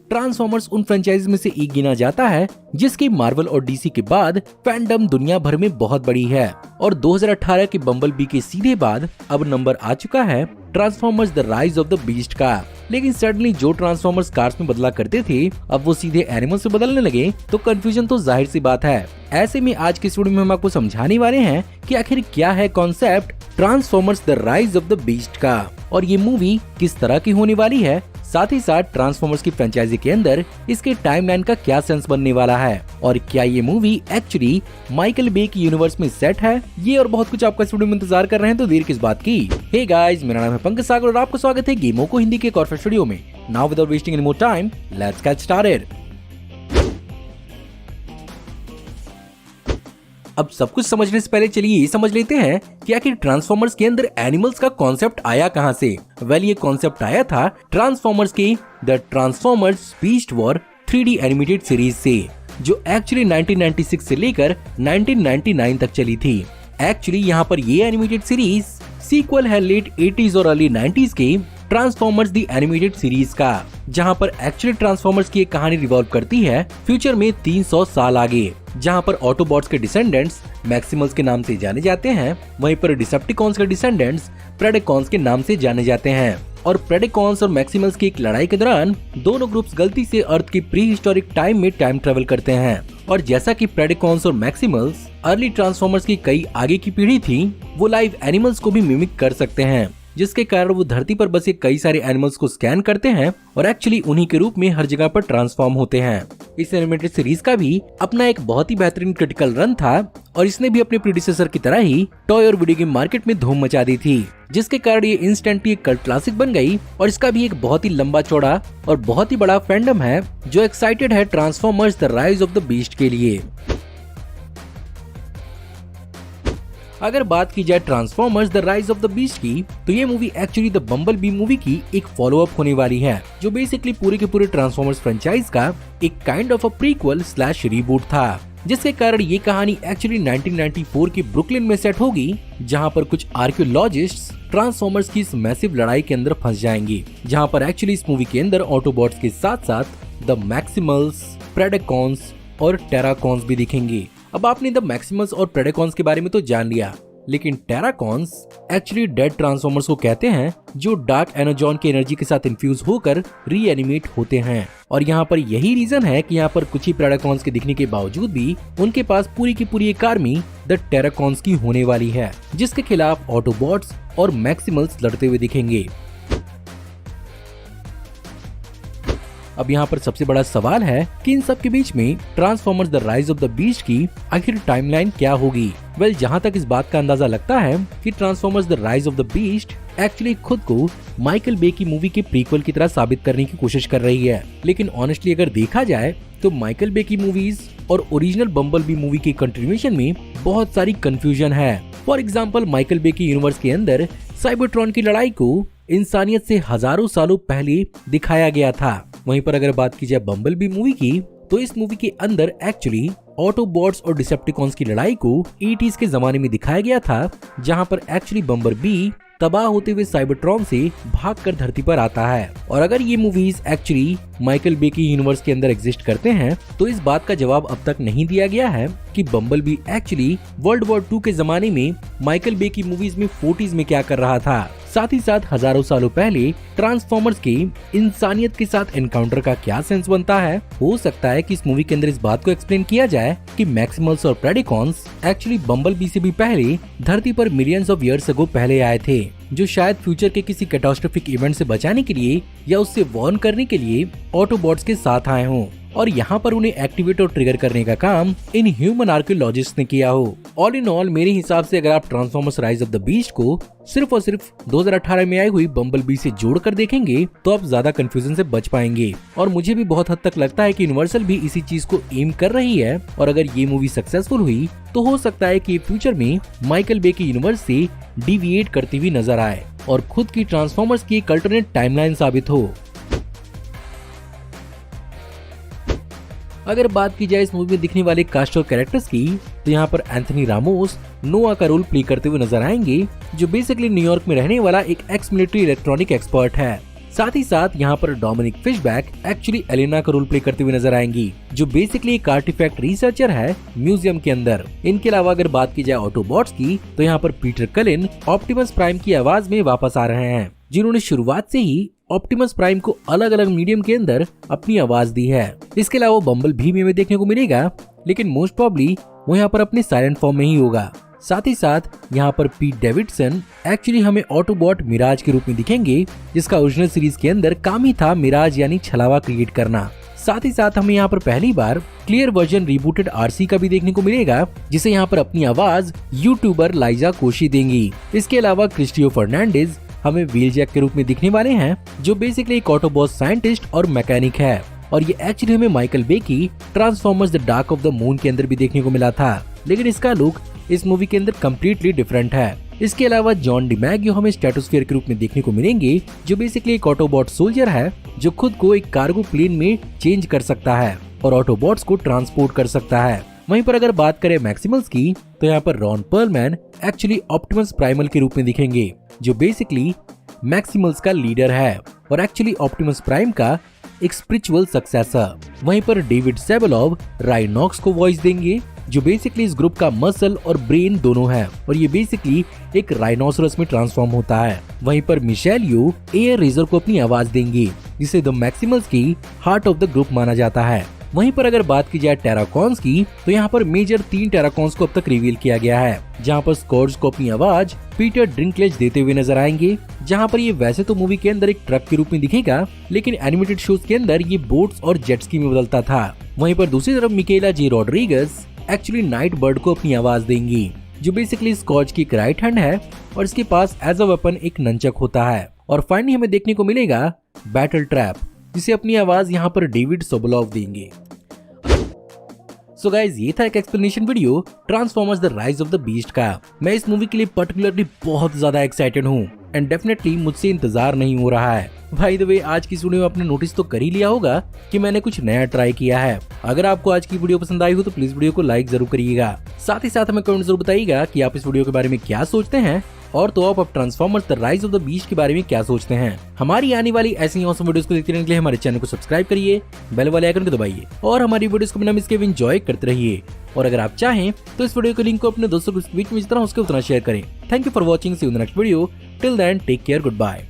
Transformers उन franchise में से एक गिना जाता है जिसकी मार्वल और डीसी के बाद फैंडम दुनिया भर में बहुत बड़ी है। और 2018 के बम्बल बी के सीधे बाद अब नंबर आ चुका है transformers the rise of the beast का। लेकिन सडनली जो ट्रांसफॉर्मर्स कार्स में बदला करते थे अब वो सीधे एनिमल से बदलने लगे, तो कंफ्यूजन तो जाहिर सी बात है। ऐसे में आज की इस वीडियो में हम आपको समझाने वाले हैं कि आखिर क्या है concept transformers the rise of the beast का और ये मूवी किस तरह की होने वाली है। साथ ही साथ ट्रांसफॉर्मर्स की फ्रेंचाइजी के अंदर इसके टाइमलाइन का क्या सेंस बनने वाला है और क्या ये मूवी एक्चुअली माइकल बे की यूनिवर्स में सेट है। ये और बहुत कुछ आपका इस वीडियो में इंतजार कर रहे हैं, तो देर किस बात की। हे गाइस, मेरा नाम है पंकज सागर और आपका स्वागत है गेमों को हिंदी के कॉर्पोरेट स्टूडियो में। Now without wasting any more time, let's get started. अब सब कुछ समझने से पहले चलिए ये समझ लेते हैं कि आखिर ट्रांसफॉर्मर्स के अंदर एनिमल्स का कॉन्सेप्ट आया कहां से। ये कॉन्सेप्ट आया था ट्रांसफॉर्मर्स के the transformers beast war 3D animated series से, जो एक्चुअली 1996 से लेकर 1999 तक चली थी। एक्चुअली यहाँ पर ये एनिमेटेड सीरीज सीक्वल है लेट 80s और अर्ली 90s के ट्रांसफॉर्मर्स दी एनिमेटेड सीरीज का, जहां पर एक्चुअली ट्रांसफॉर्मर्स की एक कहानी रिवॉल्व करती है फ्यूचर में 300 साल आगे, जहां पर ऑटोबॉट्स के डिसेंडेंट्स मैक्सिमल्स के नाम से जाने जाते हैं, वहीं पर डिसेप्टिकॉन्स के डिसेंडेंट्स प्रेडेकॉन्स के नाम से जाने जाते हैं। और प्रेडेकॉन्स और मैक्सिमल्स की एक लड़ाई के दौरान दोनों ग्रुप्स गलती से अर्थ की प्री हिस्टोरिक टाइम में टाइम ट्रेवल करते हैं। और जैसा कि प्रेडेकॉन्स और मैक्सिमल्स अर्ली ट्रांसफॉर्मर्स की कई आगे की पीढ़ी थी, वो लाइव एनिमल्स को भी मिमिक कर सकते हैं, जिसके कारण वो धरती पर बसे कई सारे एनिमल्स को स्कैन करते हैं और एक्चुअली उन्हीं के रूप में हर जगह पर ट्रांसफॉर्म होते हैं। इस एनिमेटेड सीरीज का भी अपना एक बहुत ही बेहतरीन क्रिटिकल रन था और इसने भी अपने प्रीडिसेसर की तरह ही टॉय और वीडियो गेम मार्केट में धूम मचा दी थी, जिसके कारण ये इंस्टेंटली एक कल्ट क्लासिक बन गई। और इसका भी एक बहुत ही लंबा चौड़ा और बहुत ही बड़ा फैंडम है जो एक्साइटेड है transformers the rise of the beast के लिए। अगर बात की जाए transformers the rise of the beast की, तो ये movie actually the bumble B movie की एक फॉलो अप होने वाली है, जो बेसिकली पूरे के पूरे ट्रांसफॉर्मर्स फ्रेंचाइज का एक kind of a prequel slash reboot था, जिसके कारण ये कहानी एक्चुअली 1994 की ब्रुकलिन में सेट होगी, जहां पर कुछ आर्कियोलॉजिस्ट्स ट्रांसफॉर्मर्स की इस मैसिव लड़ाई के अंदर फंस जाएंगे, जहां पर एक्चुअली इस मूवी के अंदर ऑटोबॉट्स के साथ साथ द मैक्सिमल्स, प्रेडेकॉन्स और टेराकॉन्स भी दिखेंगे। अब आपने द मैक्सिमल्स और प्रेडेकॉन्स के बारे में तो जान लिया, लेकिन टेराकॉन्स एक्चुअली डेड ट्रांसफॉर्मर्स को कहते हैं जो डार्क एनर्जॉन की एनर्जी के साथ इन्फ्यूज होकर रीएनिमेट होते हैं। और यहाँ पर यही रीजन है कि यहाँ पर कुछ ही प्रेडेकॉन्स के दिखने के बावजूद भी उनके पास पूरी की पूरी एक आर्मी द टेराकॉन्स की होने वाली है, जिसके खिलाफ ऑटोबॉट्स और मैक्सिमल्स लड़ते हुए दिखेंगे। अब यहाँ पर सबसे बड़ा सवाल है कि इन सब के बीच में transformers the rise of the beast की आखिर टाइमलाइन क्या होगी। जहाँ तक इस बात का अंदाजा लगता है कि transformers the rise of the beast actually खुद को माइकल बे की मूवी के प्रीक्वल की तरह साबित करने की कोशिश कर रही है। लेकिन ऑनेस्टली अगर देखा जाए तो माइकल बे की मूवीज और ओरिजिनल बम्बल बी मूवी के कंटिन्यूएशन में बहुत सारी कंफ्यूजन है। फॉर एग्जाम्पल, माइकल बे की यूनिवर्स के अंदर साइबरट्रॉन की लड़ाई को इंसानियत से हजारों सालों पहले दिखाया गया था। वहीं पर अगर बात की जाए बम्बल बी मूवी की, तो इस मूवी के अंदर एक्चुअली ऑटोबॉट्स और डिसेप्टिकॉन्स की लड़ाई को 80s के जमाने में दिखाया गया था, जहां पर एक्चुअली बम्बल बी तबाह होते हुए साइबरट्रॉन से भागकर धरती पर आता है। और अगर ये मूवीज एक्चुअली माइकल बे की यूनिवर्स के अंदर एग्जिस्ट करते हैं, तो इस बात का जवाब अब तक नहीं दिया गया है कि बम्बल बी एक्चुअली वर्ल्ड वॉर 2 के जमाने में माइकल बे की मूवीज में 40s में क्या कर रहा था। साथ ही साथ हजारों सालों पहले ट्रांसफॉर्मर्स के इंसानियत के साथ एनकाउंटर का क्या सेंस बनता है। हो सकता है कि इस मूवी के अंदर इस बात को एक्सप्लेन किया जाए कि मैक्सिमल्स और प्रेडेकॉन्स एक्चुअली बम्बल बी से भी पहले धरती पर मिलियंस ऑफ ईयर्स अगो पहले आए थे, जो शायद फ्यूचर के किसी कैटास्ट्रोफिक इवेंट से बचाने के लिए या उससे वार्न करने के लिए ऑटोबॉट्स के साथ आए हों और यहाँ पर उन्हें एक्टिवेट और ट्रिगर करने का काम इन ह्यूमन आर्कियोलॉजिस्ट ने किया हो। ऑल इन ऑल मेरे हिसाब से अगर आप transformers rise of the beast को सिर्फ और सिर्फ 2018 में आई हुई बम्बल बी से जोड़कर देखेंगे तो आप ज्यादा कंफ्यूजन से बच पाएंगे। और मुझे भी बहुत हद तक लगता है कि यूनिवर्सल भी इसी चीज को एम कर रही है और अगर ये मूवी सक्सेसफुल हुई तो हो सकता है कि फ्यूचर में माइकल बे की यूनिवर्स से डिविएट करती हुई नजर आए और खुद की ट्रांसफॉर्मर्स की एक अल्टरनेट टाइमलाइन साबित हो। अगर बात की जाए इस मूवी में दिखने वाले कास्ट और कैरेक्टर्स की, तो यहाँ पर एंथनी रामोस नोआ का रोल प्ले करते हुए नजर आएंगे, जो बेसिकली न्यूयॉर्क में रहने वाला एक एक्स मिलिट्री इलेक्ट्रॉनिक एक्सपर्ट है। साथ ही साथ यहाँ पर डोमिनिक फिशबैक एक्चुअली एलेना का रोल प्ले करते हुए नजर आएंगी, जो बेसिकली एक आर्टिफैक्ट रिसर्चर है म्यूजियम के अंदर। इनके अलावा अगर बात की जाए ऑटोबॉट्स की, तो यहाँ पर पीटर कलिन ऑप्टिमस प्राइम की आवाज में वापस आ रहे हैं, जिन्होंने शुरुआत से ही ऑप्टिमस प्राइम को अलग अलग मीडियम के अंदर अपनी आवाज दी है। इसके अलावा बम्बल भी हमें देखने को मिलेगा, लेकिन मोस्ट प्रॉब्ली वो यहाँ पर अपने साइलेंट फॉर्म में ही होगा। साथ ही साथ यहाँ पर पीट डेविडसन एक्चुअली हमें ऑटोबॉट मिराज के रूप में दिखेंगे, जिसका ओरिजिनल सीरीज के अंदर काम ही था मिराज यानी छलावा क्रिएट करना। साथ ही साथ हमें यहाँ पर पहली बार क्लियर वर्जन रिबूटेड आरसी का भी देखने को मिलेगा, जिसे यहाँ पर अपनी आवाज यूट्यूबर लाइजा कोशी देंगी। इसके अलावा क्रिस्टियो फर्नांडिस हमें व्हील जैक के रूप में दिखने वाले हैं, जो बेसिकली एक ऑटोबॉट साइंटिस्ट और मैकेनिक है, और ये एक्चुअली हमें माइकल बे की transformers the dark of the moon के अंदर भी देखने को मिला था, लेकिन इसका लुक इस मूवी के अंदर कम्प्लीटली डिफरेंट है। इसके अलावा जॉन डिमैगियो हमें स्ट्रेटोस्फीयर के रूप में देखने को मिलेंगे, जो बेसिकली एक ऑटोबॉट सोल्जर है, जो खुद को एक कार्गो प्लेन में चेंज कर सकता है और ऑटोबॉट्स को ट्रांसपोर्ट कर सकता है। वहीं पर अगर बात करें मैक्सिमल्स की, तो यहाँ पर Ron Perlman actually Optimus primal के रूप में दिखेंगे, जो बेसिकली मैक्सिमल्स का लीडर है और एक्चुअली ऑप्टिमस प्राइम का एक स्पिरिचुअल सक्सेसर। वहीं पर डेविड सेबेलोव राइनॉक्स को वॉइस देंगे, जो बेसिकली इस ग्रुप का मसल और ब्रेन दोनों है, और ये बेसिकली एक राइनोसरस में ट्रांसफॉर्म होता है। वहीं पर मिशेल यू एयर रेजर को अपनी आवाज देंगी, जिसे द मैक्सिमल्स की हार्ट ऑफ द ग्रुप माना जाता है। वहीं पर अगर बात की जाए टेराकॉन्स की, तो यहाँ पर मेजर 3 टेराकॉन्स को अब तक रिवील किया गया है, जहाँ पर स्कॉर्ज को अपनी आवाज पीटर ड्रिंकलेज देते हुए नजर आएंगे, जहाँ पर ये वैसे तो मूवी के अंदर एक ट्रक के रूप में दिखेगा, लेकिन एनिमेटेड शोज के अंदर ये बोट्स और जेटस्की में बदलता था। वहीं पर दूसरी तरफ मिकेला जी रॉड्रिगस एक्चुअली नाइट बर्ड को अपनी आवाज देंगी, जो बेसिकली स्कॉर्ज की एक राइट हैंड है और इसके पास एज अ वेपन एक नंचक होता है। और फाइनली हमें देखने को मिलेगा बैटल ट्रैप, जिसे अपनी आवाज यहाँ पर डेविड सोबोलोव देंगे। सो गाइज, ये था एक explanation video transformers the rise of the beast का। मैं इस मूवी के लिए पर्टिकुलरली बहुत ज्यादा एक्साइटेड हूँ एंड डेफिनेटली मुझसे इंतजार नहीं हो रहा है। भाई द वे, आज की वीडियो में आपने नोटिस तो कर ही लिया होगा कि मैंने कुछ नया ट्राई किया है। अगर आपको आज की वीडियो पसंद आई हो तो प्लीज वीडियो को लाइक जरूर करिएगा। साथ ही साथ हमें कमेंट जरूर बताइएगा कि आप इस वीडियो के बारे में क्या सोचते हैं, और तो आप transformers the rise of the beast के बारे में क्या सोचते हैं। हमारी आने वाली ऐसी ऑसम वीडियोस को देखते रहने के लिए हमारे चैनल को सब्सक्राइब करिए, बेल वाले आइकन को दबाइए और हमारी वीडियोस को बिना मिस किए एंजॉय करते रहिए। और अगर आप चाहें तो इस वीडियो के लिंक को अपने दोस्तों के बीच में जितना उसके उतना शेयर करें। Thank you for watching, see you in the next video. Till then take care, good bye.